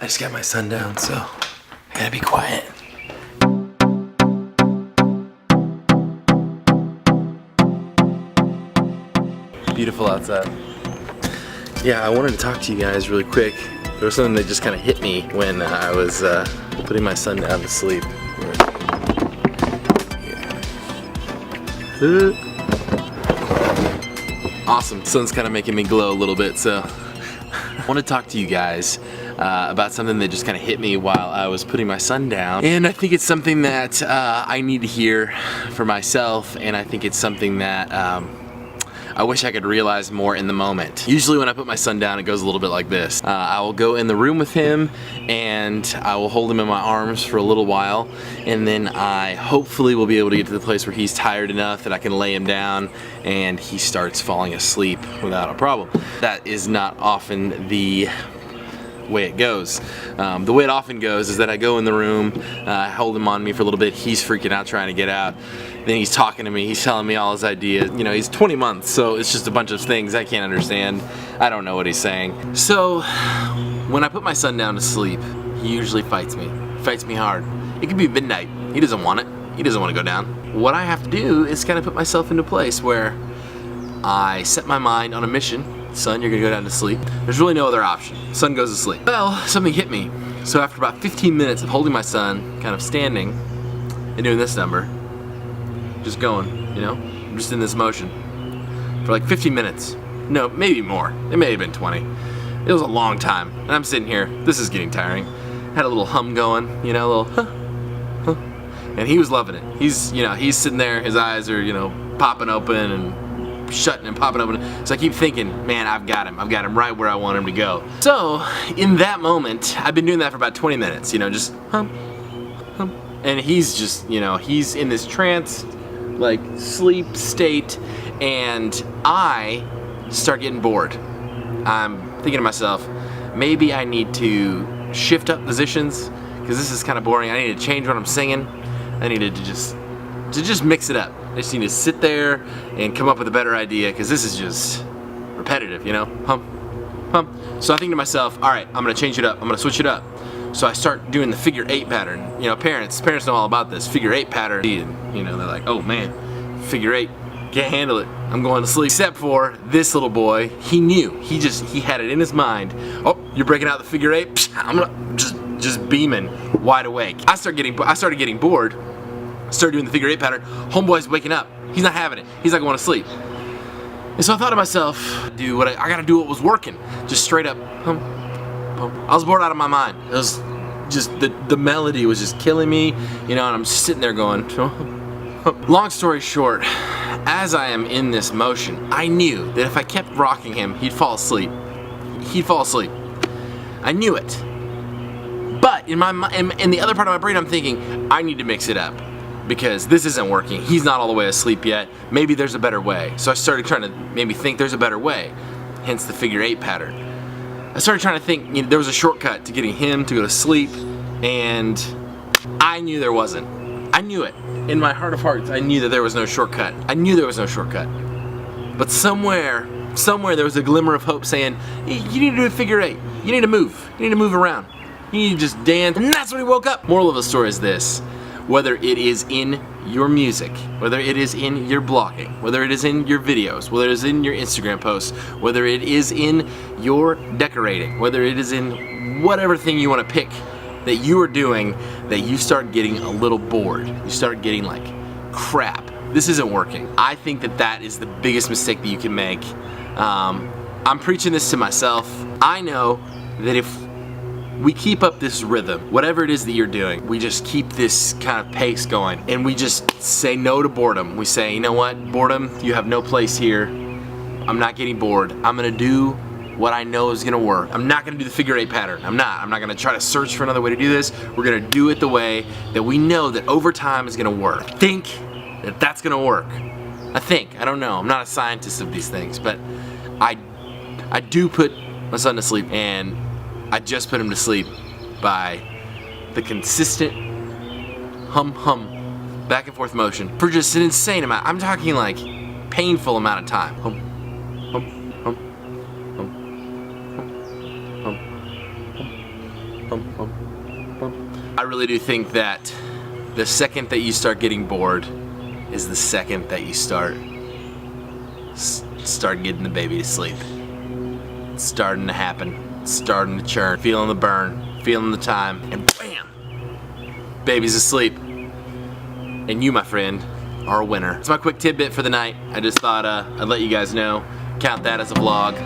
I just got my son down, so I gotta be quiet. Beautiful outside. Yeah, I wanted to talk to you guys really quick. There was something that just kind of hit me when I was putting my son down to sleep. Awesome. Sun's kind of making me glow a little bit, so I want to talk to you guys about something that just kind of hit me while I was putting my son down. And I think it's something that I need to hear for myself, and I think it's something that I wish I could realize more in the moment. Usually when I put my son down, it goes a little bit like this. I will go in the room with him and I will hold him in my arms for a little while, and then I hopefully will be able to get to the place where he's tired enough that I can lay him down and he starts falling asleep without a problem. That is not often the way it goes. The way it often goes is that I go in the room, I hold him on me for a little bit, he's freaking out trying to get out, then he's talking to me, he's telling me all his ideas. You know, he's 20 months, so it's just a bunch of things I can't understand. I don't know what he's saying. So when I put my son down to sleep, he usually fights me hard. It could be midnight, he doesn't want it, he doesn't want to go down. What I have to do is kind of put myself into a place where I set my mind on a mission. Son, you're gonna go down to sleep. There's really no other option. Son goes to sleep. Well, something hit me. So after about 15 minutes of holding my son, kind of standing and doing this number, just going, you know, I'm just in this motion for like 15 minutes. No, maybe more. It may have been 20. It was a long time. And I'm sitting here. This is getting tiring. Had a little hum going, you know, a little huh, huh. And he was loving it. He's, you know, he's sitting there, his eyes are, you know, popping open and shutting and popping open. So I keep thinking, man, I've got him right where I want him to go. So in that moment, I've been doing that for about 20 minutes, you know, just hum, hum. And he's just, you know, he's in this trance, like sleep state, and I start getting bored. I'm thinking to myself, maybe I need to shift up positions, because this is kind of boring. I need to change what I'm singing. I needed to just mix it up. I just need to sit there and come up with a better idea, because this is just repetitive, you know? Hum, hum. So I think to myself, all right, I'm gonna change it up. I'm gonna switch it up. So I start doing the figure 8 pattern. You know, parents know all about this figure 8 pattern. You know, they're like, oh man, figure 8, can't handle it. I'm going to sleep. Except for this little boy, he knew. He had it in his mind. Oh, you're breaking out the figure 8. Psh, I'm gonna just beaming, wide awake. I started getting bored. Started doing the figure 8 pattern. Homeboy's waking up. He's not having it. He's not going to sleep. And so I thought to myself, I gotta do what was working. Just straight up hum, hum. I was bored out of my mind. It was just the melody was just killing me, you know, and I'm just sitting there going hum, hum. Long story short, as I am in this motion, I knew that if I kept rocking him, he'd fall asleep. He'd fall asleep. I knew it. But in the other part of my brain, I'm thinking, I need to mix it up, because this isn't working. He's not all the way asleep yet. Maybe there's a better way. So I started trying to maybe think there's a better way, hence the figure 8 pattern. I started trying to think, you know, there was a shortcut to getting him to go to sleep, and I knew there wasn't. I knew it. In my heart of hearts, I knew that there was no shortcut. I knew there was no shortcut. But somewhere there was a glimmer of hope saying, you need to do a figure 8. You need to move. You need to move around. You need to just dance. And that's when he woke up. Moral of the story is this. Whether it is in your music, whether it is in your blogging, whether it is in your videos, whether it is in your Instagram posts, whether it is in your decorating, whether it is in whatever thing you want to pick that you are doing, that you start getting a little bored. You start getting like, crap, this isn't working. I think that is the biggest mistake that you can make. I'm preaching this to myself. I know that if we keep up this rhythm, whatever it is that you're doing, we just keep this kind of pace going, and we just say no to boredom. We say, you know what, boredom, you have no place here. I'm not getting bored. I'm gonna do what I know is gonna work. I'm not gonna do the figure 8 pattern. I'm not gonna try to search for another way to do this. We're gonna do it the way that we know that over time is gonna work. I think that that's gonna work. I don't know. I'm not a scientist of these things, but I do put my son to sleep, and I just put him to sleep by the consistent hum hum back and forth motion for just an insane amount. I'm talking like painful amount of time. Hum hum hum hum hum hum. I really do think that the second that you start getting bored is the second that you start getting the baby to sleep. It's starting to happen. It's starting to churn. Feeling the burn. Feeling the time. And bam! Baby's asleep. And you, my friend, are a winner. It's my quick tidbit for the night. I just thought I'd let you guys know. Count that as a vlog.